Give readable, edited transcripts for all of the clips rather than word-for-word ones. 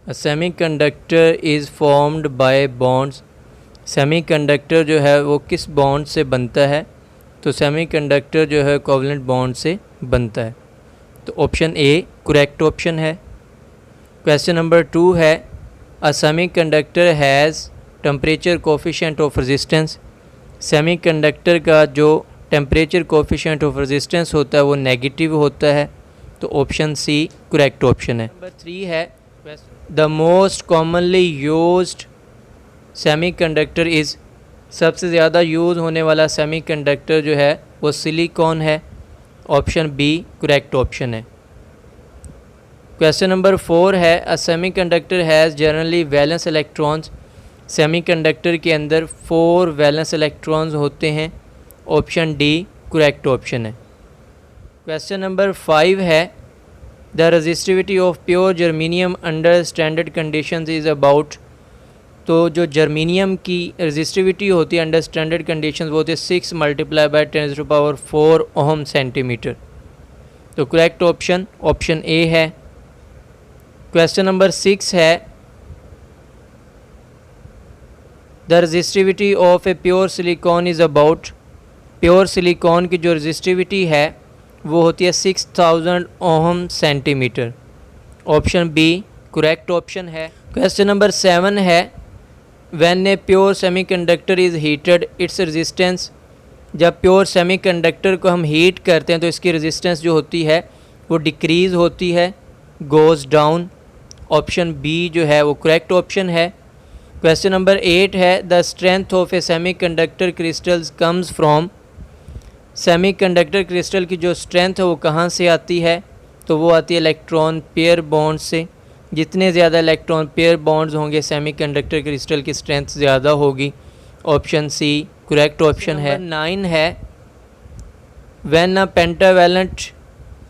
Semiconductor is formed by bonds. Semiconductor जो है वो किस बॉन्ड से बनता है? तो सेमीकंडक्टर जो है कोवलेंट बॉन्ड से बनता है। तो ऑप्शन ए करेक्ट ऑप्शन है। क्वेश्चन नंबर 2 है अ semiconductor has temperature coefficient of resistance. Semiconductor का जो टेम्परेचर कोफिशिएंट ऑफ रेजिस्टेंस होता है वो नेगेटिव होता है। तो ऑप्शन सी करेक्ट ऑप्शन है। नंबर 3 है the most commonly used semiconductor is. सबसे ज़्यादा यूज़ होने वाला सेमीकंडक्टर जो है वो सिलिकॉन है। ऑप्शन बी करेक्ट ऑप्शन है। क्वेश्चन नंबर 4 है अ semiconductor has generally valence electrons. Semiconductor के अंदर 4 वैलेंस इलेक्ट्रॉन्स होते हैं। ऑप्शन डी करेक्ट ऑप्शन है। क्वेश्चन नंबर 5 है the resistivity of pure germanium under standard conditions is about. तो जो जर्मीनियम की रेजिस्टिविटी होती है अंडर स्टैंडर्ड कंडीशंस वो होती है 6 × 10⁴ ओम सेंटीमीटर। तो करेक्ट ऑप्शन ऑप्शन ए है। क्वेश्चन नंबर 6 है the resistivity of a pure silicon is about. Pure silicon की जो रेजिस्टिविटी है वो होती है 6000 ohm centimetre. Option B correct option है। क्वेश्चन नंबर 7 है when a pure semiconductor is heated its resistance. जब प्योर सेमीकंडक्टर को हम हीट करते हैं तो इसकी रेजिस्टेंस जो होती है वो डिक्रीज़ होती है, गोज़ डाउन। ऑप्शन बी जो है वो करेक्ट ऑप्शन है। क्वेश्चन नंबर 8 है the strength of A semiconductor crystals comes from. Semiconductor crystal की जो स्ट्रेंथ है वो कहाँ से आती है? तो वो आती है इलेक्ट्रॉन पेयर बॉन्ड से। जितने ज़्यादा इलेक्ट्रॉन पेयर बॉन्ड्स होंगे सेमीकंडक्टर क्रिस्टल की स्ट्रेंथ ज़्यादा होगी। ऑप्शन सी करेक्ट ऑप्शन है। 9 है when a pentavalent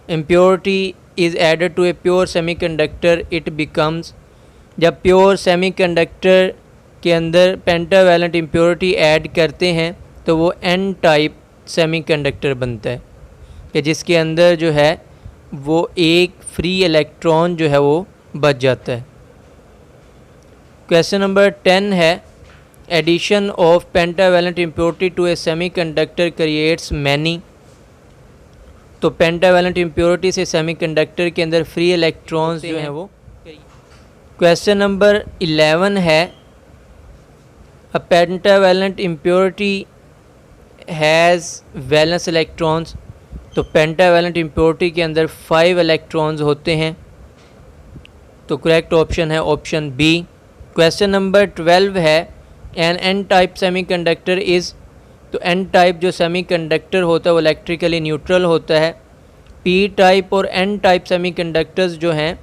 impurity is added to a pure semiconductor it becomes. जब प्योर सेमीकंडक्टर के अंदर पेंटावैलेंट इम्प्योरिटी ऐड करते हैं तो वो एन टाइप सेमीकंडक्टर बनता है कि जिसके अंदर जो है वो एक फ्री इलेक्ट्रॉन जो है वो बच जाता है। क्वेश्चन नंबर 10 है addition of pentavalent impurity to a semiconductor creates many. तो पेंटावैलेंट इम्प्योरिटी से सेमीकंडक्टर के अंदर फ्री इलेक्ट्रॉन्स जो हैं वो। क्वेश्चन नंबर 11 है a pentavalent impurity has valence electrons. तो पेंटावैलेंट इम्प्योरिटी के अंदर 5 इलेक्ट्रॉन्स होते हैं। तो करेक्ट ऑप्शन है ऑप्शन बी। क्वेश्चन नंबर 12 है an N type semiconductor is. तो एन टाइप जो सेमीकंडक्टर होता है वो इलेक्ट्रिकली न्यूट्रल होता है। पी टाइप और एन टाइप सेमीकंडक्टर्स जो हैं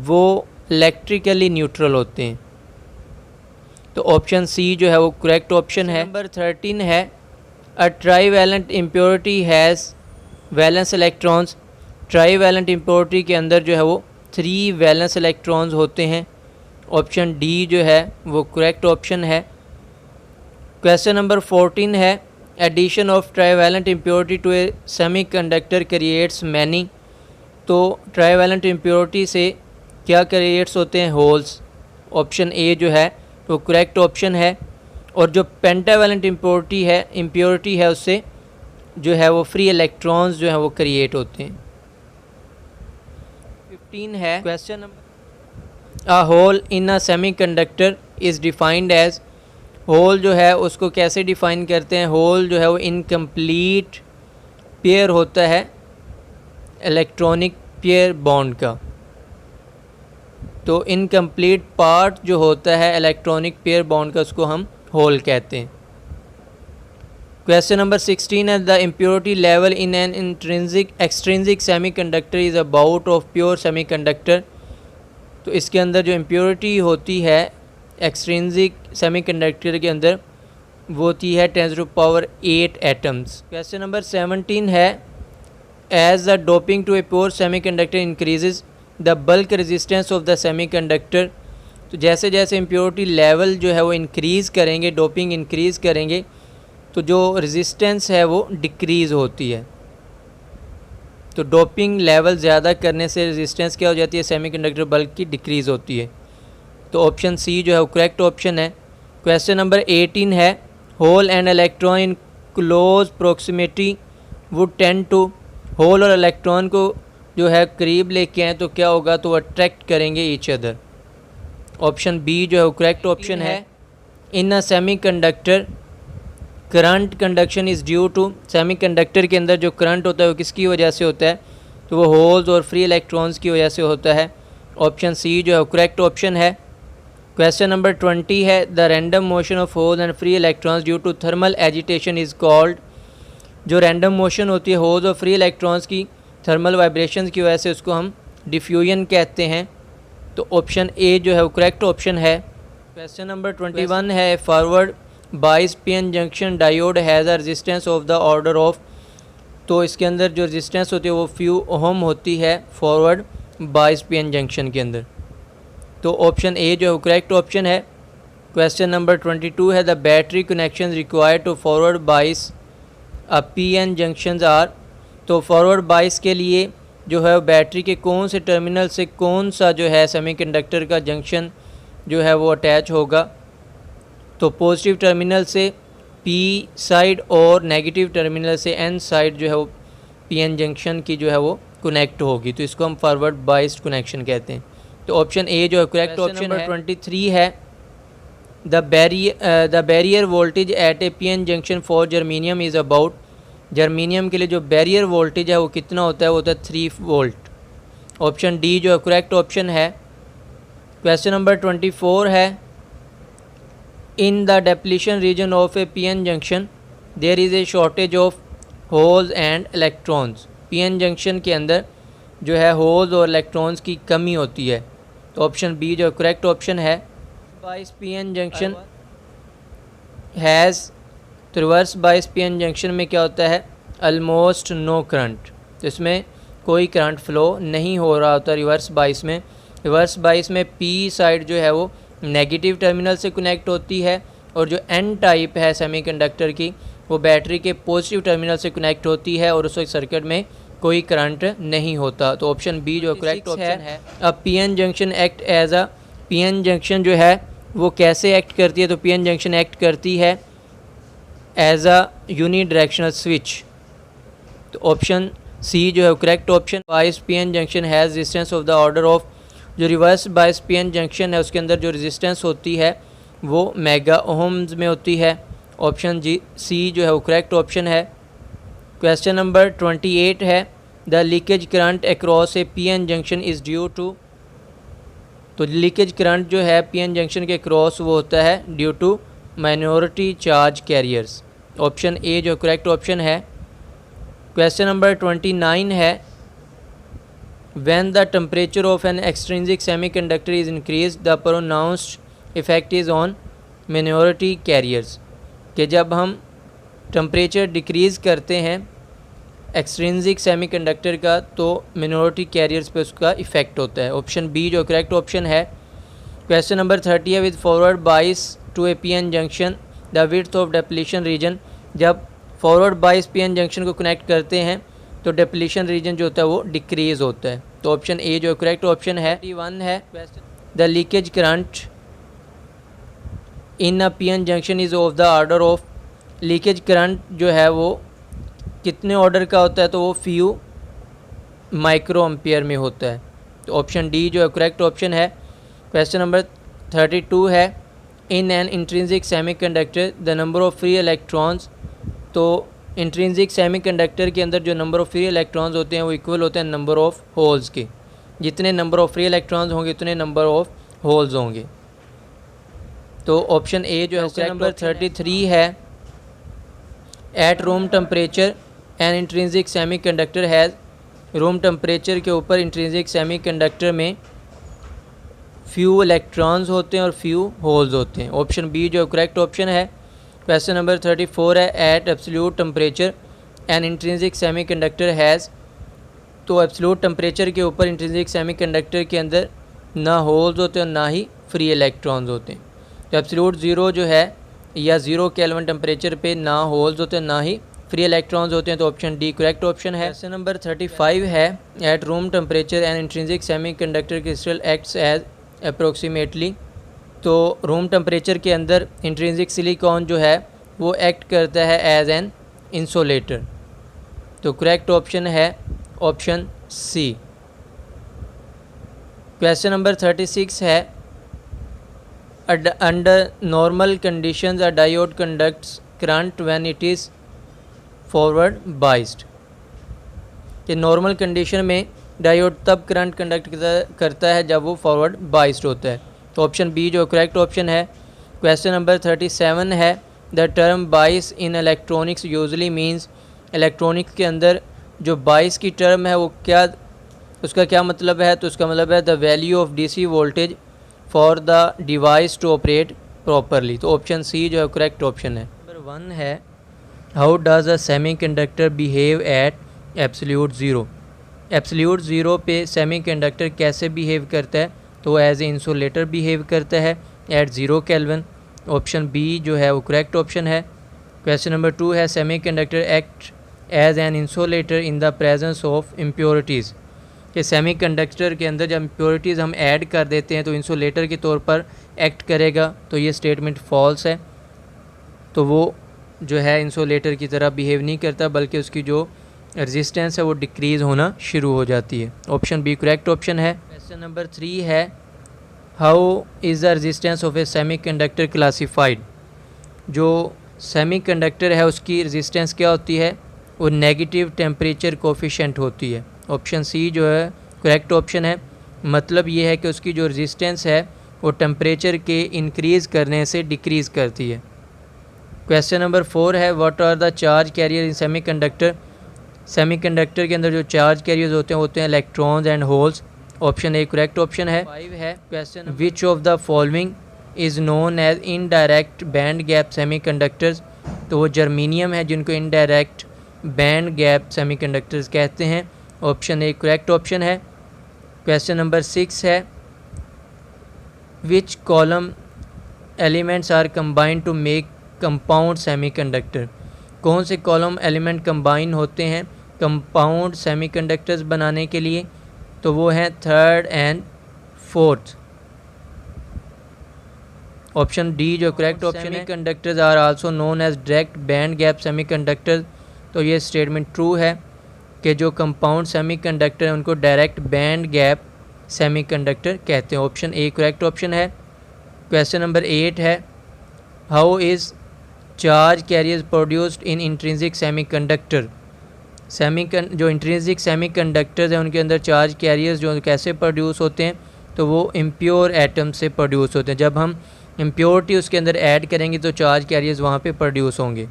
वो इलेक्ट्रिकली न्यूट्रल होते हैं। तो ऑप्शन सी जो है वो करेक्ट ऑप्शन है। नंबर 13 है a trivalent impurity has valence electrons. Trivalent impurity के अंदर जो है वो 3 वैलेंस इलेक्ट्रॉन्स होते हैं। ऑप्शन डी जो है वो करेक्ट ऑप्शन है। क्वेश्चन नंबर 14 है addition of trivalent impurity to a semiconductor creates many. तो ट्राईवैलेंट इम्प्योरिटी से क्या क्रिएट्स होते हैं? होल्स। ऑप्शन ए जो है वो करेक्ट ऑप्शन है। और जो पेंटावैलेंट इम्प्योरिटी है उससे जो है वो फ्री इलेक्ट्रॉन्स जो है वो क्रिएट होते हैं। 15 है question number a hole in a semiconductor is defined as. Hole जो है उसको कैसे डिफ़ाइन करते हैं? होल जो है वो इनकम्प्लीट पेयर होता है इलेक्ट्रॉनिक पेयर बॉन्ड का। तो इनकम्प्लीट पार्ट जो होता है इलेक्ट्रॉनिक पेयर बॉन्ड का उसको हम होल कहते हैं। क्वेश्चन नंबर 16 है the impurity level in an extrinsic semiconductor is about of pure semiconductor. तो इसके अंदर जो इम्प्योरिटी होती है एक्सट्रिंसिक सेमीकंडक्टर के अंदर वो होती है 10⁸ एटम्स। क्वेश्चन नंबर 17 है as the doping to a pure semiconductor increases the bulk resistance of the semiconductor. तो जैसे जैसे इम्प्योरिटी लेवल जो है वो इंक्रीज़ करेंगे, डोपिंग इंक्रीज़ करेंगे तो जो रेजिस्टेंस है वो डिक्रीज़ होती है। तो डोपिंग लेवल ज़्यादा करने से रेजिस्टेंस क्या हो जाती है? सेमीकंडक्टर बल्क की डिक्रीज़ होती है। तो ऑप्शन सी जो है वो करेक्ट ऑप्शन है। क्वेश्चन नंबर 18 है, hole and electron in close proximity would tend to, hole और इलेक्ट्रॉन को जो है करीब लेके आए तो क्या होगा, तो अट्रैक्ट करेंगे ईच अदर। ऑप्शन बी जो है वो करेक्ट ऑप्शन है। In a semiconductor current conduction is due to, semiconductor के अंदर जो करंट होता है वो किसकी वजह से होता है, तो वो होल्स और फ्री इलेक्ट्रॉन्स की वजह से होता है। ऑप्शन सी जो है वो करेक्ट ऑप्शन है। क्वेश्चन नंबर 20 है, the random motion of holes and free electrons due to thermal agitation is called, जो रैंडम मोशन होती है होल्स और फ्री इलेक्ट्रॉन्स की थर्मल वाइब्रेशंस की वजह से उसको हम डिफ्यूजन कहते हैं। तो ऑप्शन ए जो है वो करेक्ट ऑप्शन है। क्वेश्चन नंबर 21 है, forward bias PN junction diode has a resistance of the order of, तो इसके अंदर जो रेजिस्टेंस होती है वो फ्यू ओहम होती है फॉरवर्ड बाइस पीएन जंक्शन के अंदर। तो ऑप्शन ए जो है वो करेक्ट ऑप्शन है। क्वेश्चन नंबर 22 है, the battery connection required to forward bias PN junctions are, तो फॉरवर्ड बाइस के लिए जो है बैटरी के कौन से टर्मिनल से कौन सा जो है सेमीकंडक्टर का जंक्शन जो है वो अटैच होगा, तो पॉजिटिव टर्मिनल से पी साइड और नेगेटिव टर्मिनल से एन साइड जो है वो पीएन जंक्शन की जो है वो कनेक्ट होगी, तो इसको हम फॉरवर्ड बाइस्ड कनेक्शन कहते हैं। तो ऑप्शन ए जो है करेक्ट ऑप्शन है। 23 है, the barrier voltage at A PN junction for germanium is about, germanium के लिए जो बैरियर वोल्टेज है वो कितना होता है, वो होता है 3 वोल्ट। ऑप्शन डी जो है करेक्ट ऑप्शन है। क्वेश्चन नंबर 24 है, in the depletion region of a PN junction there is a shortage of holes and electrons, PN junction के अंदर जो है होल्स और इलेक्ट्रॉन्स की कमी होती है। तो ऑप्शन बी जो करेक्ट ऑप्शन है। बाइस पीएन जंक्शन हैज़, तो रिवर्स बाइस पीएन जंक्शन में क्या होता है, ऑलमोस्ट नो करंट, तो इसमें कोई करंट फ्लो नहीं हो रहा होता रिवर्स बाइस में। रिवर्स बाइस में पी साइड जो है वो नेगेटिव टर्मिनल से कनेक्ट होती है और जो एन टाइप है सेमीकंडक्टर की वो बैटरी के पॉजिटिव टर्मिनल से कनेक्ट होती है और उस सर्किट में कोई करंट नहीं होता। तो ऑप्शन बी जो करेक्ट ऑप्शन है। अब PN junction act as a, PN junction जो है वो कैसे एक्ट करती है, तो पीएन जंक्शन एक्ट करती है as a unidirectional switch. तो ऑप्शन सी जो है correct option. Bias PN junction has resistance of the order of, जो रिवर्स बाइस पीएन जंक्शन है उसके अंदर जो रेजिस्टेंस होती है वो मेगा ओहम्स में होती है। ऑप्शन जी सी जो है वो करेक्ट ऑप्शन है। क्वेश्चन नंबर 28 है, the leakage current across a PN junction is due to, तो लीकेज करंट जो है पीएन जंक्शन के क्रॉस वो होता है due to minority charge carriers. Option A जो करेक्ट ऑप्शन है। क्वेश्चन नंबर 29 है, when the temperature of an extrinsic semiconductor is increase the pronounced effect is on minority carriers, कि जब हम टेम्परेचर डिक्रीज़ करते हैं एक्सट्रिंसिक सेमीकंडक्टर का तो माइनॉरिटी कैरियर्स पे उसका इफ़ेक्ट होता है। ऑप्शन बी जो करेक्ट ऑप्शन है। क्वेश्चन नंबर 30 है, with forward bias to a PN junction the width of depletion region, जब फॉरवर्ड बाइस पीएन जंक्शन को कनेक्ट करते हैं तो डेप्लीशन रीजन जो होता है वो डिक्रीज़ होता है। तो ऑप्शन ए जो करेक्ट ऑप्शन है। 1 है, the leakage current in a PN junction is of the order of, leakage current जो है वो कितने ऑर्डर का होता है, तो वो फ्यू माइक्रो एम्पियर में होता है। तो ऑप्शन डी जो है करेक्ट ऑप्शन है। क्वेश्चन नंबर 32 है, in an intrinsic semiconductor the number of free electrons, तो इंट्रिंसिक सेमीकंडक्टर के अंदर जो नंबर ऑफ फ्री इलेक्ट्रॉन्स होते हैं वो इक्वल होते हैं नंबर ऑफ होल्स के, जितने नंबर ऑफ फ्री इलेक्ट्रॉन्स होंगे उतने नंबर ऑफ होल्स होंगे। तो ऑप्शन ए जो है क्वेश्चन नंबर 33 है, at room temperature an intrinsic semiconductor has, room temperature के ऊपर इंट्रिंसिक सेमीकंडक्टर में फ्यू इलेक्ट्रॉन्स होते हैं और फ्यू होल्स होते हैं। ऑप्शन बी जो करेक्ट ऑप्शन है। क्वेश्चन नंबर 34 है, at absolute temperature an intrinsic semiconductor has, तो एब्सोल्यूट टेम्परेचर के ऊपर इंट्रिंसिक सेमीकंडक्टर के अंदर ना होल्स होते हैं और ना ही फ्री इलेक्ट्रॉन्स होते हैं। तो एब्सोल्यूट ज़ीरो जो है या 0 केल्विन टेम्परेचर पे ना होल्स होते हैं ना ही फ्री इलेक्ट्रॉन्स होते हैं। तो ऑप्शन डी करेक्ट ऑप्शन है। क्वेश्चन नंबर 35 है, at room temperature an intrinsic semiconductor crystal acts as approximately, तो रूम टेम्परेचर के अंदर इंट्रिंसिक सिलिकॉन जो है वो एक्ट करता है एज एन इंसुलेटर। तो करेक्ट ऑप्शन है ऑप्शन सी। क्वेश्चन नंबर 36 है under normal conditions a diode conducts current when it is forward biased. कि नॉर्मल कंडीशन में डायोड तब करंट कंडक्ट करता है जब वो फॉरवर्ड बाइस्ड होता है। तो ऑप्शन बी जो करेक्ट ऑप्शन है। क्वेश्चन नंबर 37 है द टर्म बाइस in electronics usually means. Electronics के अंदर जो बाइस की टर्म है वो क्या, उसका क्या मतलब है? तो उसका मतलब है the value of DC voltage for the device to operate properly. तो ऑप्शन सी जो है करेक्ट ऑप्शन है। नंबर 1 है how does a semiconductor behave at absolute zero. Absolute zero पे सेमीकंडक्टर कैसे बिहेव करता है? तो एज ए इंसुलेटर बिहेव करता है एट 0 केल्विन। ऑप्शन बी जो है वो करेक्ट ऑप्शन है। क्वेश्चन नंबर 2 है semiconductor act as an insulator in the presence of impurities. कि सेमीकंडक्टर के अंदर जब इम्प्योरिटीज़ हम ऐड कर देते हैं तो इंसुलेटर के तौर पर एक्ट करेगा। तो ये स्टेटमेंट फॉल्स है। तो वो जो है इंसुलेटर की तरह बिहेव नहीं करता बल्कि उसकी जो रेजिस्टेंस है वो डिक्रीज़ होना शुरू हो जाती है। ऑप्शन बी करेक्ट ऑप्शन है। क्वेश्चन नंबर 3 है how is the resistance of A semiconductor classified. जो सेमीकंडक्टर है उसकी रेजिस्टेंस क्या होती है? वो नेगेटिव टेम्परेचर कोफिशिएंट होती है। ऑप्शन सी जो है करेक्ट ऑप्शन है। मतलब ये है कि उसकी जो रेजिस्टेंस है वो टेम्परेचर के इंक्रीज़ करने से डिक्रीज़ करती है। क्वेश्चन नंबर 4 है what are the charge carrier in semiconductor. Semiconductor के अंदर जो चार्ज कैरियर्स होते हैं electrons and holes. Option A correct option है। 5 है question which of the following is known as indirect band gap semiconductors. तो वो जर्मीनियम है जिनको इनडायरेक्ट बैंड गैप सेमीकंडक्टर्स कहते हैं। ऑप्शन ए करेक्ट ऑप्शन है। क्वेश्चन नंबर 6 है which column elements are combined to make compound semiconductor. कौन से कॉलम एलिमेंट कंबाइन होते हैं कंपाउंड सेमीकंडक्टर्स बनाने के लिए? तो वो हैं 3rd and 4th। Option D जो करेक्ट ऑप्शन है। Semiconductors are also known as direct band gap semiconductors. तो ये स्टेटमेंट ट्रू है कि जो कंपाउंड सेमीकंडक्टर हैं उनको डायरेक्ट बैंड गैप सेमीकंडक्टर कहते हैं। ऑप्शन ए करेक्ट ऑप्शन है। क्वेश्चन नंबर 8 है how is charge carriers produced in intrinsic semiconductor. जो इंट्रिंसिक सेमीकंडक्टर्स हैं उनके अंदर चार्ज कैरियर्स जो कैसे प्रोड्यूस होते हैं? तो वो इम्प्योर एटम से प्रोड्यूस होते हैं। जब हम इम्प्योरिटी उसके अंदर ऐड करेंगे तो चार्ज कैरियर्स वहाँ पे प्रोड्यूस होंगे।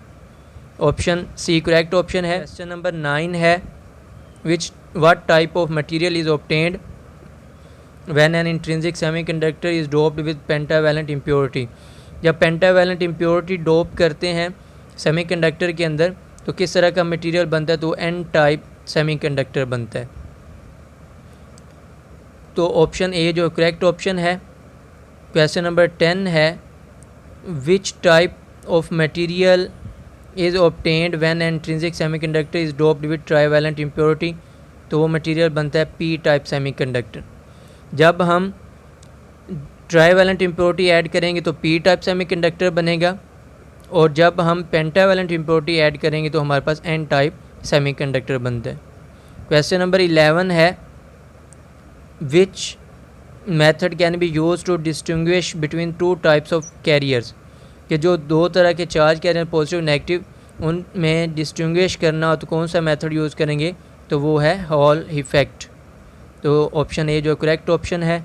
ऑप्शन सी करेक्ट ऑप्शन है। क्वेश्चन नंबर 9 है what type of material is obtained when an intrinsic semiconductor is doped with pentavalent impurity. जब पेंटावैलेंट इम्प्योरिटी डोप करते हैं सेमीकंडक्टर के अंदर तो किस तरह का मटेरियल बनता है? तो एन टाइप सेमीकंडक्टर बनता है। तो ऑप्शन ए जो करेक्ट ऑप्शन है। क्वेश्चन नंबर 10 है which type of material is obtained when an intrinsic semiconductor is doped with trivalent impurity. तो वो मटेरियल बनता है पी टाइप सेमीकंडक्टर। जब हम ट्राइवैलेंट इम्प्योरिटी ऐड करेंगे तो पी टाइप सेमीकंडक्टर बनेगा और जब हम पेंटावैलेंट इम्प्योरिटी ऐड करेंगे तो हमारे पास एन टाइप सेमीकंडक्टर बनता है। क्वेश्चन नंबर 11 है which method can be use to distinguish between 2 types of carriers. कि जो 2 तरह के चार्ज कैरियर पॉजिटिव नेगेटिव उनमें डिस्टिंग्विश करना हो तो कौन सा मेथड यूज़ करेंगे? तो वो है हॉल इफेक्ट। तो ऑप्शन ए जो करेक्ट ऑप्शन है।